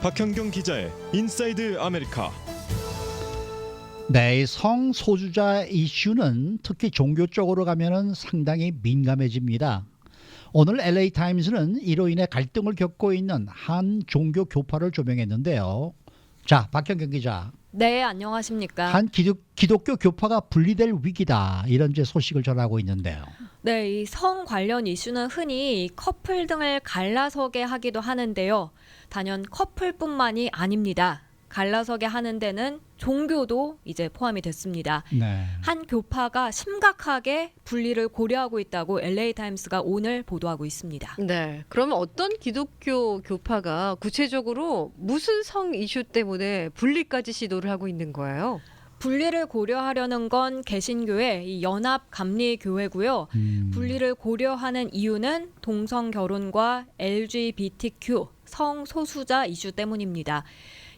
박현경 기자의 인사이드 아메리카. 네, 성소수자 이슈는 특히 종교 쪽으로 가면은 상당히 민감해집니다. 오늘 LA 타임스는 이로 인해 갈등을 겪고 있는 한 종교 교파를 조명했는데요. 자, 박현경 기자. 네, 안녕하십니까. 한 기독교 교파가 분리될 위기다, 이런 제 소식을 전하고 있는데요. 네, 이 성 관련 이슈는 흔히 커플 등을 갈라서게 하기도 하는데요. 단연 커플뿐만이 아닙니다. 갈라서게 하는 데는 종교도 이제 포함이 됐습니다. 네. 한 교파가 심각하게 분리를 고려하고 있다고 LA 타임스가 오늘 보도하고 있습니다. 네. 그러면 어떤 기독교 교파가 구체적으로 무슨 성 이슈 때문에 분리까지 시도를 하고 있는 거예요? 분리를 고려하려는 건 개신교의 이 연합감리교회고요. 분리를 고려하는 이유는 동성 결혼과 LGBTQ 성소수자 이슈 때문입니다.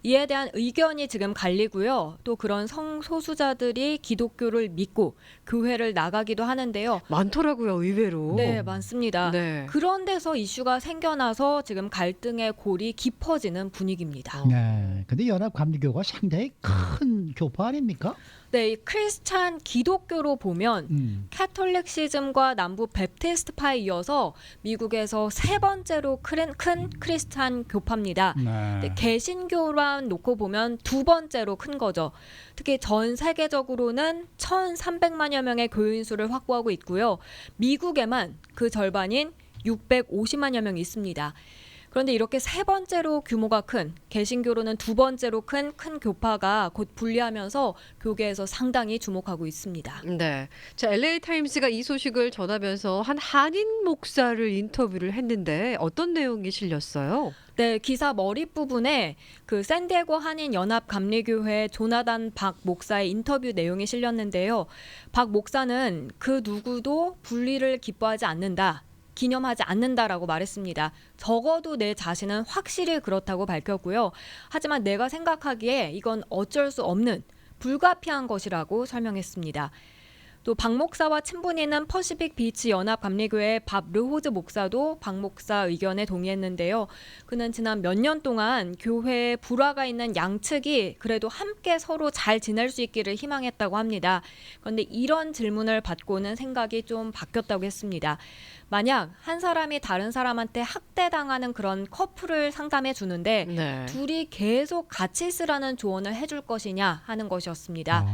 이에 대한 의견이 지금 갈리고요. 또 그런 성소수자들이 기독교를 믿고 교회를 나가기도 하는데요. 많더라고요, 의외로. 네, 많습니다. 네. 그런 데서 이슈가 생겨나서 지금 갈등의 골이 깊어지는 분위기입니다. 네. 근데 연합감리교가 상당히 큰 교파 아닙니까? 네, 이 크리스찬 기독교로 보면 캐톨릭시즘과 남부 베프티스트파에 이어서 미국에서 세 번째로 큰 크리스찬 교파입니다. 네. 개신교만 놓고 보면 두 번째로 큰 거죠. 특히 전 세계적으로는 1,300만여 명의 교인 수를 확보하고 있고요. 미국에만 그 절반인 650만여 명이 있습니다. 그런데 이렇게 세 번째로 규모가 큰 개신교로는 두 번째로 큰 교파가 곧 분리하면서 교계에서 상당히 주목하고 있습니다. 네. 자, LA 타임스가 이 소식을 전하면서 한 한인 목사를 인터뷰를 했는데 어떤 내용이 실렸어요? 네, 기사 머리 부분에 그 샌디에고 한인 연합 감리교회 조나단 박 목사의 인터뷰 내용이 실렸는데요. 박 목사는 그 누구도 분리를 기뻐하지 않는다. 기념하지 않는다라고 말했습니다. 적어도 내 자신은 확실히 그렇다고 밝혔고요. 하지만 내가 생각하기에 이건 어쩔 수 없는 불가피한 것이라고 설명했습니다. 또 박 목사와 친분이 있는 퍼시픽 비치 연합 감리교회 밥 르호즈 목사도 박 목사 의견에 동의했는데요. 그는 지난 몇 년 동안 교회에 불화가 있는 양측이 그래도 함께 서로 잘 지낼 수 있기를 희망했다고 합니다. 그런데 이런 질문을 받고는 생각이 좀 바뀌었다고 했습니다. 만약 한 사람이 다른 사람한테 학대당하는 그런 커플을 상담해 주는데 네. 둘이 계속 같이 있으라는 조언을 해줄 것이냐 하는 것이었습니다.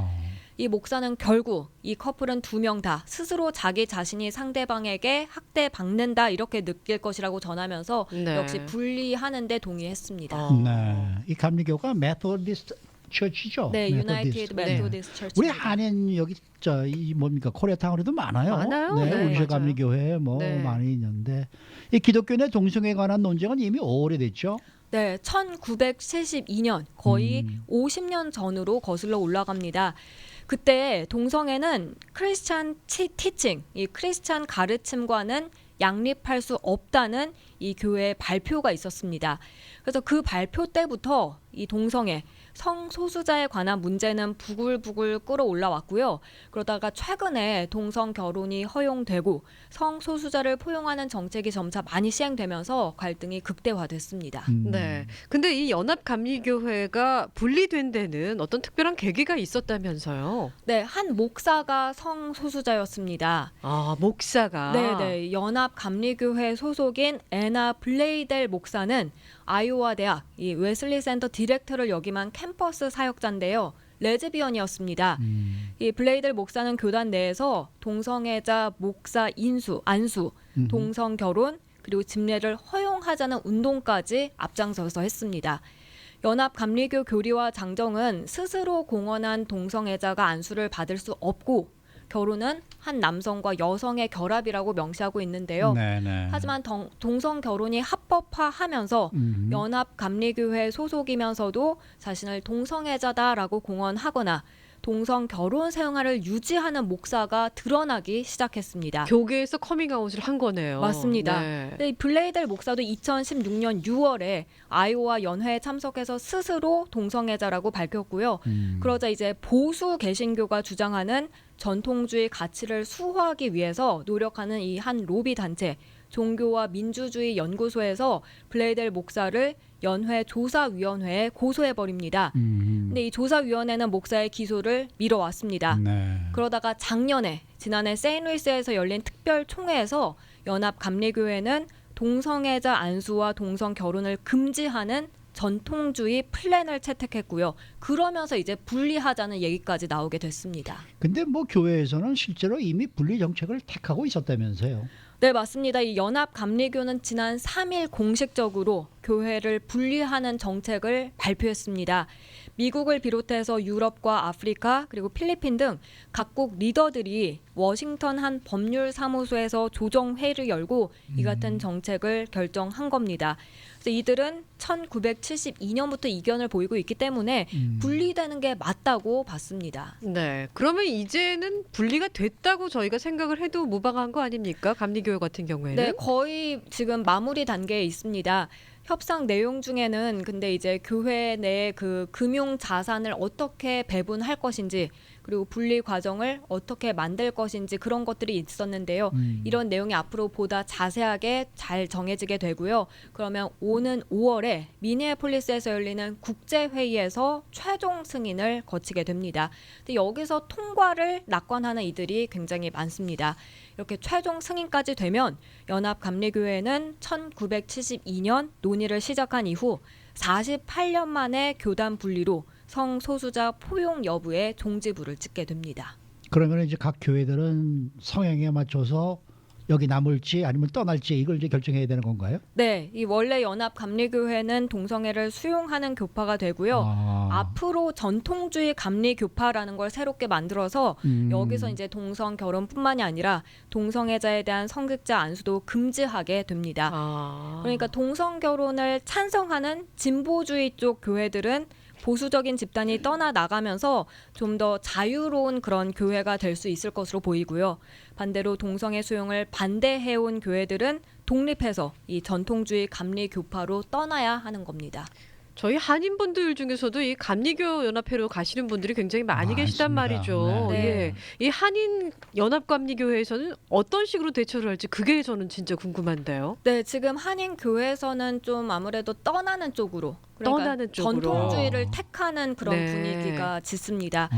이 목사는 결국 이 커플은 두 명 다 스스로 자기 자신이 상대방에게 학대받는다 이렇게 느낄 것이라고 전하면서 네. 역시 분리하는 데 동의했습니다. 네. 이 감리교가 메토디스트 처치죠. 네, 유나이티드 네. 메토디스트 처치. 우리 한인 여기 이 뭡니까 코리아타운에도 많아요. 많아요. 네, 네, 우리 맞아요. 감리교회 뭐 네. 많이 있는데 이 기독교 내 동성애에 관한 논쟁은 이미 오래됐죠. 네, 1972년 거의 50년 전으로 거슬러 올라갑니다. 그때 동성애는 크리스찬 티칭, 이 크리스찬 가르침과는 양립할 수 없다는 이 교회의 발표가 있었습니다. 그래서 그 발표 때부터 이 동성애, 성소수자에 관한 문제는 부글부글 끌어올라왔고요. 그러다가 최근에 동성 결혼이 허용되고 성소수자를 포용하는 정책이 점차 많이 시행되면서 갈등이 극대화됐습니다. 네. 근데 이 연합 감리교회가 분리된 데는 어떤 특별한 계기가 있었다면서요? 네, 한 목사가 성소수자였습니다. 아, 목사가. 네네, 연합 감리교회 소속인 애나 블레이델 목사는 아이오와 대학 이 웨슬리 센터 디렉터를 역임한 캠퍼스 사역자인데요. 레즈비언이었습니다. 이 블레이델 목사는 교단 내에서 동성애자 목사 안수, 동성 결혼 그리고 집례를 허용하자는 운동까지 앞장서서 했습니다. 연합 감리교 교리와 장정은 스스로 공언한 동성애자가 안수를 받을 수 없고 결혼은 한 남성과 여성의 결합이라고 명시하고 있는데요. 네네. 하지만 동성 결혼이 합법화하면서 연합 감리교회 소속이면서도 자신을 동성애자다라고 공언하거나 동성 결혼 생활을 유지하는 목사가 드러나기 시작했습니다. 교계에서 커밍아웃을 한 거네요. 맞습니다. 네. 근데 이 블레이델 목사도 2016년 6월에 아이오와 연회에 참석해서 스스로 동성애자라고 밝혔고요. 그러자 이제 보수 개신교가 주장하는 전통주의 가치를 수호하기 위해서 노력하는 이 한 로비 단체 종교와 민주주의 연구소에서 블레이델 목사를 연회 조사위원회에 고소해 버립니다. 근데 이 조사위원회는 목사의 기소를 미뤄왔습니다. 네. 그러다가 지난해 세인루이스에서 열린 특별 총회에서 연합 감리교회는 동성애자 안수와 동성 결혼을 금지하는 전통주의 플랜을 채택했고요. 그러면서 이제 분리하자는 얘기까지 나오게 됐습니다. 근데 뭐 교회에서는 실제로 이미 분리 정책을 택하고 있었다면서요. 네, 맞습니다. 이 연합 감리교는 지난 3일 공식적으로 교회를 분리하는 정책을 발표했습니다. 미국을 비롯해서 유럽과 아프리카 그리고 필리핀 등 각국 리더들이 워싱턴 한 법률 사무소에서 조정 회의를 열고 이 같은 정책을 결정한 겁니다. 그래서 이들은 1972년부터 이견을 보이고 있기 때문에 분리되는 게 맞다고 봤습니다. 네. 그러면 이제는 분리가 됐다고 저희가 생각을 해도 무방한 거 아닙니까? 감리교회 같은 경우에는. 네, 거의 지금 마무리 단계에 있습니다. 협상 내용 중에는 근데 이제 교회 내 그 금융 자산을 어떻게 배분할 것인지 그리고 분리 과정을 어떻게 만들 것인지 그런 것들이 있었는데요. 이런 내용이 앞으로 보다 자세하게 잘 정해지게 되고요. 그러면 오는 5월에 미니애폴리스에서 열리는 국제회의에서 최종 승인을 거치게 됩니다. 근데 여기서 통과를 낙관하는 이들이 굉장히 많습니다. 이렇게 최종 승인까지 되면 연합감리교회는 1972년 논의를 시작한 이후 48년 만에 교단 분리로 성소수자 포용 여부에 종지부를 찍게 됩니다. 그러면 이제 각 교회들은 성향에 맞춰서 여기 남을지 아니면 떠날지 이걸 이제 결정해야 되는 건가요? 네, 이 원래 연합감리교회는 동성애를 수용하는 교파가 되고요. 앞으로 전통주의 감리교파라는 걸 새롭게 만들어서 여기서 이제 동성 결혼뿐만이 아니라 동성애자에 대한 성직자 안수도 금지하게 됩니다. 그러니까 동성 결혼을 찬성하는 진보주의 쪽 교회들은 보수적인 집단이 떠나나가면서 좀 더 자유로운 그런 교회가 될 수 있을 것으로 보이고요. 반대로 동성애 수용을 반대해온 교회들은 독립해서 이 전통주의 감리교파로 떠나야 하는 겁니다. 저희 한인분들 중에서도 이 감리교 연합회로 가시는 분들이 굉장히 많이 계시단 많습니다. 말이죠. 네. 예. 이 한인 연합감리교회에서는 어떤 식으로 대처를 할지 그게 저는 진짜 궁금한데요. 네, 지금 한인 교회에서는 좀 아무래도 떠나는 쪽으로 그러니까 떠나는 쪽으로. 전통주의를 택하는 그런 네. 분위기가 짙습니다.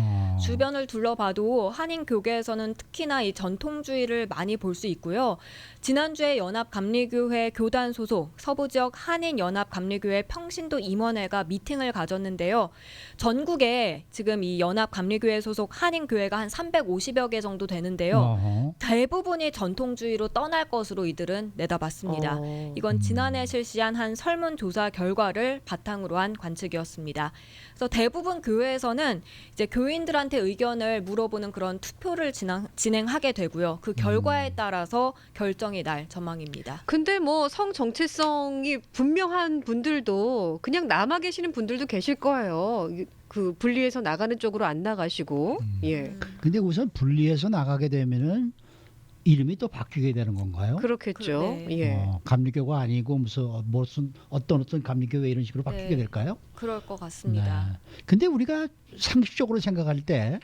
주변을 둘러봐도 한인 교계에서는 특히나 이 전통주의를 많이 볼 수 있고요. 지난주에 연합감리교회 교단 소속 서부 지역 한인 연합감리교회 평신도 임원회가 미팅을 가졌는데요. 전국에 지금 이 연합감리교회 소속 한인 교회가 한 350여 개 정도 되는데요. 대부분이 전통주의로 떠날 것으로 이들은 내다봤습니다. 이건 지난해 실시한 한 설문조사 결과를 바탕으로 한 관측이었습니다. 그래서 대부분 교회에서는 이제 교인들한테 의견을 물어보는 그런 투표를 진행하게 되고요. 그 결과에 따라서 결정이 날 전망입니다. 근데 뭐 성 정체성이 분명한 분들도 그냥 남아 계시는 분들도 계실 거예요. 그 분리해서 나가는 쪽으로 안 나가시고. 예. 근데 우선 분리해서 나가게 되면은 이름이 또 바뀌게 되는 건가요? 그렇겠죠. 네. 예. 감리교가 아니고 무슨 어떤 감리교회 이런 식으로 바뀌게 네. 될까요? 그럴 것 같습니다. 네. 근데 우리가 상식적으로 생각할 때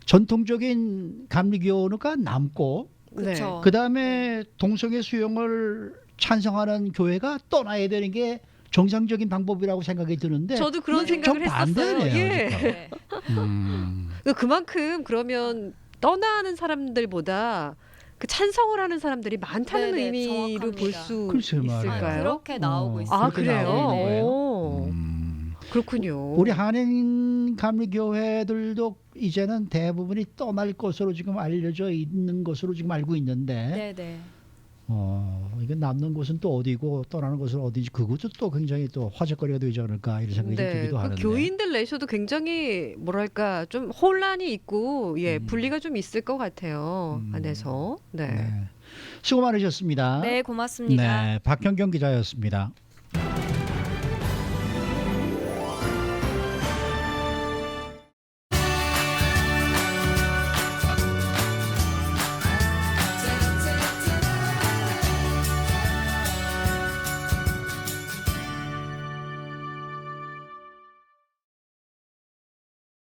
전통적인 감리교가 남고 그렇죠. 그다음에 동성애 수용을 찬성하는 교회가 떠나야 되는 게 정상적인 방법이라고 생각이 드는데 저도 그런 이게 생각을 좀 했었어요. 반대네요, 예. 지금. 네. 그만큼 그러면 떠나는 사람들보다 그 찬성을 하는 사람들이 많다는 네네, 의미로 정확합니다. 볼 수 글쎄요 말이에요. 있을까요? 그렇게 나오고 있습니다. 아, 그렇게 그래요? 나오고 있는 거예요? 오, 그렇군요. 우리 한인 감리교회들도 이제는 대부분이 떠날 것으로 지금 알려져 있는 것으로 지금 알고 있는데 네. 이게 남는 곳은 또 어디고 떠나는 곳은 어디인지 그것도 또 굉장히 또 화제거리가 되지 않을까 이런 생각이 좀 들기도 그 하는데 교인들 내셔도 굉장히 뭐랄까 좀 혼란이 있고 예 분리가 좀 있을 것 같아요 안에서. 네. 네. 수고 많으셨습니다. 네, 고맙습니다. 네, 박현경 기자였습니다.